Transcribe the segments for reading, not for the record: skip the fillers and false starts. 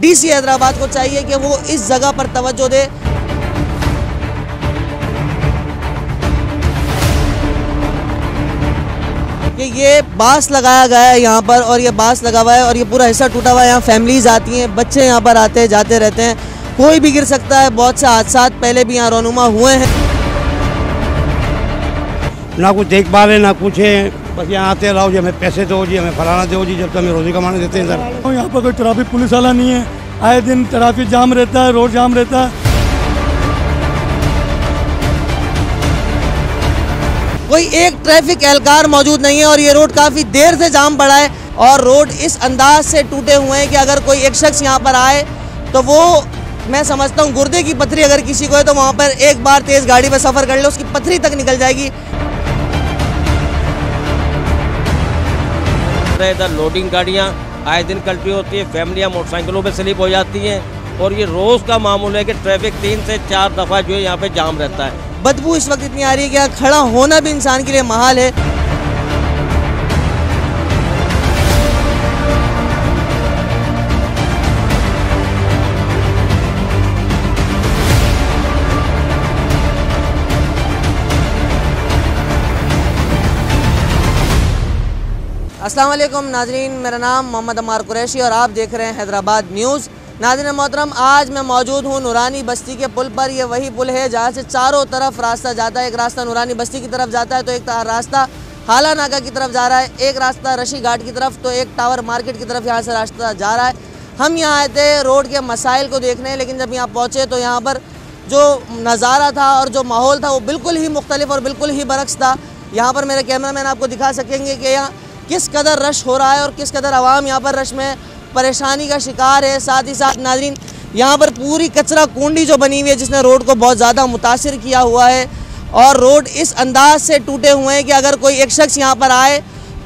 DC Hyderabad को चाहिए कि वो इस जगह पर तवज्जो दे। कि ये बांस लगाया गया है यहाँ पर और ये बांस लगा हुआ है और ये पूरा हिस्सा टूटा हुआ है। यहाँ फैमिलीज आती हैं, बच्चे यहाँ पर आते जाते रहते हैं, कोई भी गिर सकता है। बहुत से हादसा पहले भी यहाँ रोनुमा हुए हैं। ना कुछ देखभाल है ना कुछ है, बस यहाँ आते रहो जी, हमें पैसे दो जी, हमें फलाना दो जी, जब तक हमें रोजी कमाने देते हैं सर। यहाँ पर कोई ट्रैफिक पुलिस वाला नहीं है, आए दिन ट्रैफिक जाम रहता है, रोड जाम रहता है। कोई एक ट्रैफिक एहलकार मौजूद नहीं है और ये रोड काफ़ी देर से जाम पड़ा है और रोड इस अंदाज से टूटे हुए हैं कि अगर कोई एक शख्स यहाँ पर आए तो वो, मैं समझता हूँ गुर्दे की पथरी अगर किसी को है तो वहाँ पर एक बार तेज़ गाड़ी में सफ़र कर ले उसकी पथरी तक निकल जाएगी। इधर लोडिंग गाड़ियाँ आए दिन कल्टी होती है, फैमिलियाँ मोटरसाइकिलों पे स्लिप हो जाती हैं और ये रोज़ का मामूल है कि ट्रैफिक 3 से 4 दफ़ा जो है यहाँ पे जाम रहता है। बदबू इस वक्त इतनी आ रही है कि यहाँ खड़ा होना भी इंसान के लिए महाल है। अस्सलाम वालेकुम नाजरीन, मेरा नाम मोहम्मद अमार कुरैशी और आप देख रहे हैं हैदराबाद न्यूज़। नाज़रीन मोहतरम, आज मैं मौजूद हूँ नूरानी बस्ती के पुल पर। ये वही पुल है जहाँ से चारों तरफ रास्ता जाता है। एक रास्ता नूरानी बस्ती की तरफ जाता है तो एक रास्ता हाला नाका की तरफ जा रहा है, एक रास्ता रशी घाट की तरफ तो एक टावर मार्केट की तरफ यहाँ से रास्ता जा रहा है। हम यहाँ आए थे रोड के मसाइल को देखने, लेकिन जब यहाँ पहुँचे तो यहाँ पर जो नज़ारा था और जो माहौल था वो बिल्कुल ही मुख्तलिफ और बिल्कुल ही बरक्स था। यहाँ पर मेरे कैमरा मैन आपको दिखा सकेंगे कि यहाँ किस कदर रश हो रहा है और किस कदर आवाम यहाँ पर रश में परेशानी का शिकार है। साथ ही साथ नाज़रीन, यहाँ पर पूरी कचरा कुंडी जो बनी हुई है जिसने रोड को बहुत ज़्यादा मुतासिर किया हुआ है और रोड इस अंदाज से टूटे हुए हैं कि अगर कोई एक शख्स यहाँ पर आए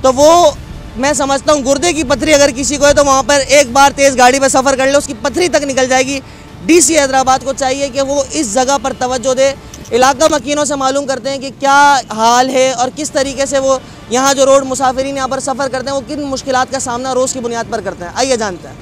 तो वो, मैं समझता हूँ गुर्दे की पथरी अगर किसी को है तो वहाँ पर एक बार तेज़ गाड़ी में सफ़र कर ले उसकी पथरी तक निकल जाएगी। डीसी हैदराबाद को चाहिए कि वो इस जगह पर तवज्जो दे। इलाका मकीनों से मालूम करते हैं कि क्या हाल है और किस तरीके से वो यहाँ जो रोड मुसाफिरीन यहाँ पर सफ़र करते हैं वो किन मुश्किलात का सामना रोज़ की बुनियाद पर करते हैं। आइए जानते हैं।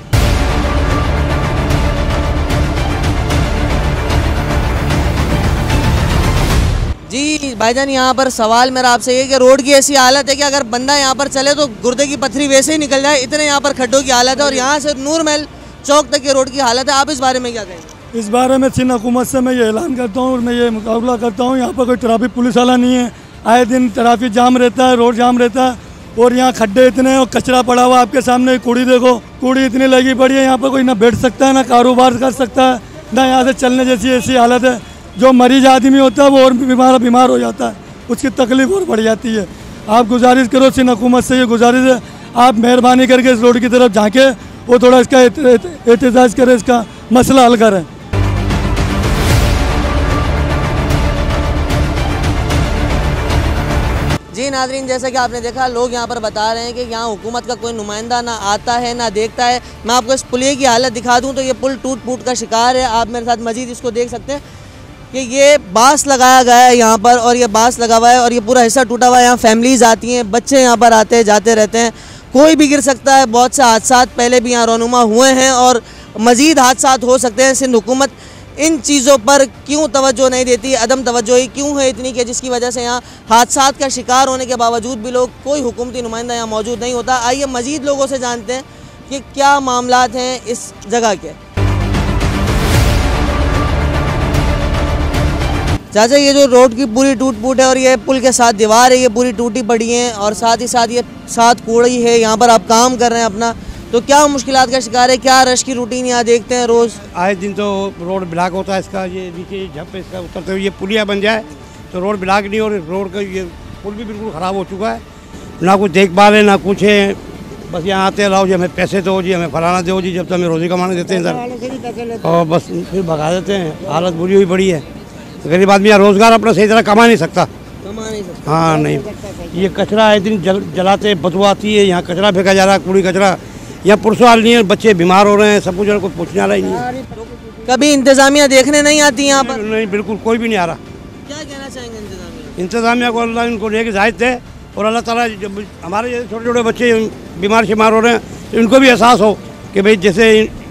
जी भाईजान, यहाँ पर सवाल मेरा आपसे ये कि रोड की ऐसी हालत है कि अगर बंदा यहाँ पर चले तो गुर्दे की पथरी वैसे ही निकल जाए, इतने यहाँ पर खड्डों की हालत है और यहाँ से नूर महल चौक तक के रोड की हालत है। आप इस बारे में क्या कहेंगे? इस बारे में सिंध हुकूमत से मैं ये ऐलान करता हूँ और मैं ये मुकाबला करता हूँ, यहाँ पर कोई ट्रैफिक पुलिस वाला नहीं है, आए दिन ट्रैफिक जाम रहता है, रोड जाम रहता है और यहाँ खड्डे इतने और कचरा पड़ा हुआ। आपके सामने कूड़ी देखो, कूड़ी इतनी लगी पड़ी है, यहाँ पर कोई ना बैठ सकता है ना कारोबार कर सकता है, ना यहाँ से चलने जैसी ऐसी हालत है। जो मरीज आदमी होता है वो और बीमार हो जाता है, उसकी तकलीफ और बढ़ जाती है। आप गुजारिश करो, सिंध हुकूमत से ये गुजारिश है, आप मेहरबानी करके इस रोड की तरफ झाँके वो थोड़ा इसका एहतजाज करें, इसका मसला हल करें। जी नाज़रीन, जैसा कि आपने देखा लोग यहाँ पर बता रहे हैं कि यहाँ हुकूमत का कोई नुमाइंदा ना आता है ना देखता है। मैं आपको इस पुलिये की हालत दिखा दूँ तो ये पुल टूट फूट का शिकार है। आप मेरे साथ मजीद इसको देख सकते हैं कि ये बांस लगाया गया है यहाँ पर और ये बांस लगा हुआ है और ये पूरा हिस्सा टूटा हुआ है। यहाँ फैमिलीज आती हैं, बच्चे यहाँ पर आते जाते रहते हैं, कोई भी गिर सकता है। बहुत से हादसा पहले भी यहाँ रोनुमा हुए हैं और मज़ीद हादसा हो सकते हैं। सिंध हुकूमत इन चीज़ों पर क्यों तवज्जो नहीं देती, अदम तवज्जोही क्यों है इतनी कि जिसकी वजह से यहाँ हादसा का शिकार होने के बावजूद भी लोग, कोई हुकूमती नुमाइंदा यहाँ मौजूद नहीं होता। आइए मज़ीद लोगों से जानते हैं कि क्या मामलात हैं इस जगह के। चाचा, ये जो रोड की पूरी टूट फूट है और ये पुल के साथ दीवार है ये पूरी टूटी पड़ी है और साथ ही साथ ये साथ कूड़ी है, यहाँ पर आप काम कर रहे हैं अपना, तो क्या मुश्किलात का शिकार है? क्या रश की रूटीन यहाँ देखते हैं रोज़? आए दिन तो रोड ब्लॉक होता है, इसका ये नीचे झप इसका उतरते हुए ये पुलिया बन जाए तो रोड ब्लॉक नहीं, और रोड का ये पुल भी बिल्कुल ख़राब हो चुका है। ना कुछ देखभाल है ना कुछ है, बस यहाँ आते रहो जी, हमें पैसे दो जी, हमें फलाना दो जी, जब तक हमें रोजी कमाने देते हैं सर, और बस फिर भगा देते हैं। हालत बुरी हुई पड़ी है, गरीब आदमी यहाँ रोज़गार अपना सही तरह कमा नहीं सकता। हाँ नहीं, ये कचरा आए दिन जलाते, बदबू आती है, यहाँ कचरा फेंका जा रहा है, कूड़ी कचरा, यहाँ पुरुष हाल नहीं है, बच्चे बीमार हो रहे हैं, सब कुछ कुछ पूछने आ रहा ही नहीं। कभी इंतजामिया देखने नहीं आती यहाँ पर? नहीं, बिल्कुल कोई भी नहीं आ रहा। क्या कहना चाहेंगे इंतजामिया को? अल्लाह इनको लेके जायज़ थे और अल्लाह ताला जब हमारे छोटे छोटे बच्चे बीमार शिमार हो रहे हैं इनको भी एहसास हो कि भाई जैसे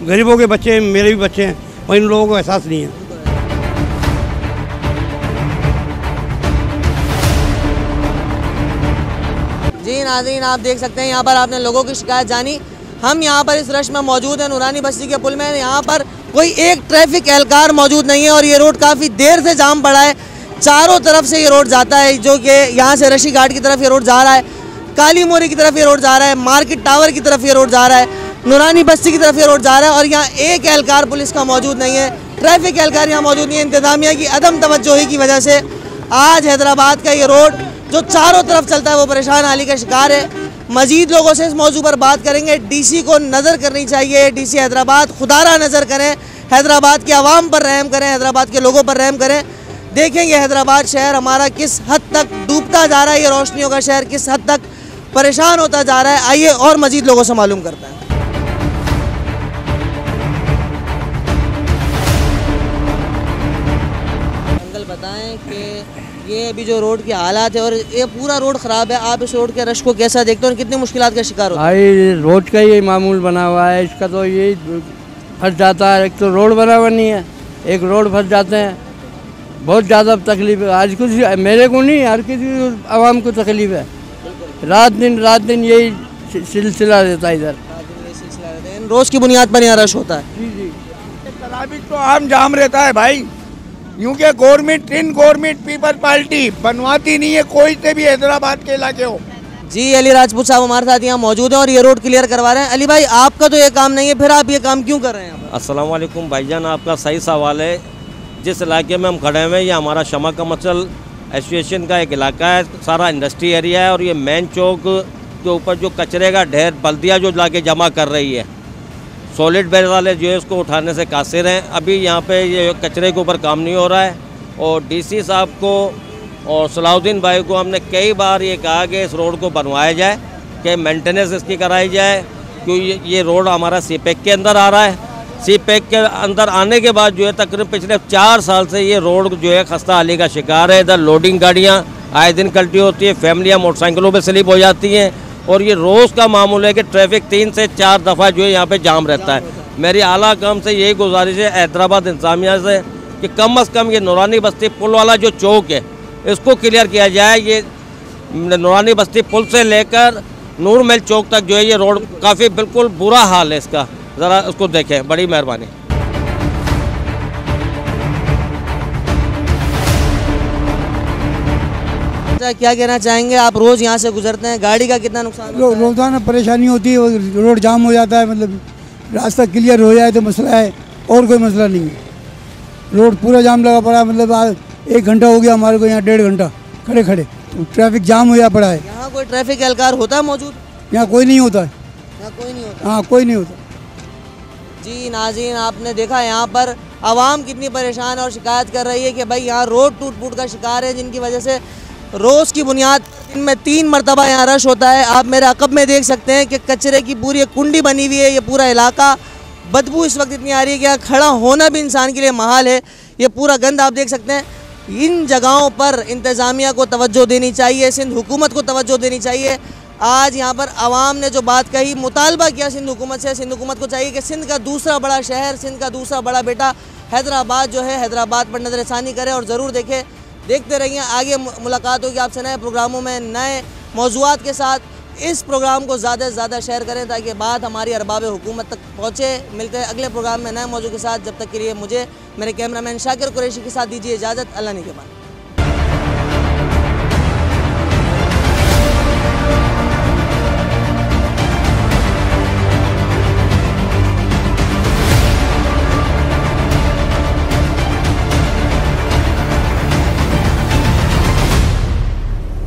गरीबों के बच्चे मेरे भी बच्चे हैं, और इन लोगों को एहसास नहीं है। जी नाज़रीन, आप देख सकते हैं यहाँ पर आपने लोगों की शिकायत जानी। हम यहाँ पर इस रश में मौजूद हैं, नूरानी बस्ती के पुल में। यहाँ पर कोई एक ट्रैफिक एहलकार मौजूद नहीं है और ये रोड काफ़ी देर से जाम पड़ा है। चारों तरफ से ये रोड जाता है, जो कि यहाँ से रशी घाट की तरफ ये रोड जा रहा है, काली मोरी की तरफ ये रोड जा रहा है, मार्केट टावर की तरफ ये रोड जा रहा है, नूरानी बस्ती की तरफ ये रोड जा रहा है। और यहाँ एक एहलकार पुलिस का मौजूद नहीं है, ट्रैफिक एहलकार यहाँ मौजूद नहीं है। इंतजामिया की अदम तवज्जोही की वजह से आज हैदराबाद का ये रोड जो चारों तरफ चलता है वो परेशान हाली का शिकार है। मजीद लोगों से इस मौजू पर बात करेंगे। डीसी को नज़र करनी चाहिए, डीसी हैदराबाद खुदारा नज़र करें, हैदराबाद के आवाम पर रहम करें, हैदराबाद के लोगों पर रहम करें। देखेंगे हैदराबाद शहर हमारा किस हद तक डूबता जा रहा है, ये रोशनियों का शहर किस हद तक परेशान होता जा रहा है। आइए और मजीद लोगों से मालूम करते हैं। अंकल बताएं कि ये अभी जो रोड की हालात है और ये पूरा रोड ख़राब है, आप इस रोड के रश को कैसा देखते हो और कितनी मुश्किलात का शिकार होते हैं? भाई रोड का ही मामूल बना हुआ है, इसका तो यही फंस जाता है। एक तो रोड बना हुआ नहीं है, एक रोड फंस जाते हैं, बहुत ज़्यादा तकलीफ है। आज कुछ मेरे को नहीं, हर किसी आवाम को तकलीफ है। रात दिन यही सिलसिला रहता है इधर। रोज़ की बुनियाद पर यहाँ रश होता है। जी ट्रैफिक तो आम जाम रहता है भाई, क्योंकि गवर्नमेंट पीपल पार्टी बनवाती नहीं है कोई से भी हैदराबाद के इलाके हो। जी अली राजपूत साहब हमारे साथ यहाँ मौजूद हैं और ये रोड क्लियर करवा रहे हैं। अली भाई, आपका तो ये काम नहीं है, फिर आप ये काम क्यों कर रहे हैं? अस्सलाम वालेकुम भाईजान, आपका सही सवाल है। जिस इलाके में हम खड़े हुए हैं ये हमारा शमा कमर्शियल एसोसिएशन का एक इलाका है, सारा इंडस्ट्री एरिया है। और ये मेन चौक के ऊपर जो कचरे का ढेर बल्दियाँ जो लाके जमा कर रही है, सॉलिड वेस्ट वाले जो है उसको उठाने से कासिर हैं। अभी यहाँ पे ये कचरे के ऊपर काम नहीं हो रहा है और डीसी साहब को और सलाउद्दीन भाई को हमने कई बार ये कहा कि इस रोड को बनवाया जाए, कि मेंटेनेंस इसकी कराई जाए, क्योंकि ये रोड हमारा सीपैक के अंदर आ रहा है। सीपैक के अंदर आने के बाद जो है तकरीबन पिछले 4 साल से ये रोड जो है खस्ता हाली का शिकार है। इधर लोडिंग गाड़ियाँ आए दिन कल्टी होती है, फैमिलियाँ मोटरसाइकिलों पर स्लिप हो जाती हैं और ये रोज़ का मामूल है कि ट्रैफिक 3 से 4 दफ़ा जो है यहाँ पे जाम रहता है। मेरी आला काम से यही गुजारिश है हैदराबाद इंतजामिया से कि कम से कम ये नूरानी बस्ती पुल वाला जो चौक है इसको क्लियर किया जाए। ये नूरानी बस्ती पुल से लेकर नूर महल चौक तक जो है ये रोड काफ़ी बिल्कुल बुरा हाल है इसका, ज़रा उसको देखें, बड़ी मेहरबानी। क्या कहना चाहेंगे आप? रोज़ यहाँ से गुजरते हैं, गाड़ी का कितना नुकसान होता है? रोजाना परेशानी होती है, रोड जाम हो जाता है, मतलब रास्ता क्लियर हो जाए तो मसला है, और कोई मसला नहीं है। रोड पूरा जाम लगा पड़ा है, मतलब आज 1 घंटा हो गया हमारे को यहाँ, 1.5 घंटा खड़े ट्रैफिक जाम हो जा पड़ा है। यहाँ कोई ट्रैफिक एहलकार होता है मौजूद? यहाँ कोई नहीं होता है। यहाँ कोई नहीं होता? हाँ, कोई नहीं होता। जी नाज़रीन, आपने देखा यहाँ पर आवाम कितनी परेशान और शिकायत कर रही है कि भाई यहाँ रोड टूट फूट का शिकार है, जिनकी वजह से रोज़ की बुनियाद दिन में 3 मरतबा यहाँ रश होता है। आप मेरे अकब में देख सकते हैं कि कचरे की पूरी कुंडी बनी हुई है, ये पूरा इलाका। बदबू इस वक्त इतनी आ रही है कि यहाँ खड़ा होना भी इंसान के लिए महाल है। ये पूरा गंद आप देख सकते हैं। इन जगहों पर इंतज़ामिया को तवज्जो देनी चाहिए, सिंध हुकूमत को तवज्जो देनी चाहिए। आज यहाँ पर आवाम ने जो बात कही, मुतालबा किया सिंध हुकूमत से, सिंध हुकूमत को चाहिए कि सिंध का दूसरा बड़ा शहर, सिंध का दूसरा बड़ा बेटा हैदराबाद जो है, हैदराबाद पर नज़रसानी करे और ज़रूर देखे। देखते रहिए, आगे मुलाकात होगी आपसे नए प्रोग्रामों में नए मौज़ूआत के साथ। इस प्रोग्राम को ज़्यादा से ज़्यादा शेयर करें ताकि बात हमारी अरबाब हुकूमत तक पहुँचे। मिलते हैं अगले प्रोग्राम में नए मौजू के साथ। जब तक के लिए मुझे मेरे कैमरामैन शाकिर कुरैशी के साथ दीजिए इजाज़त। अल्लाह निगहबान।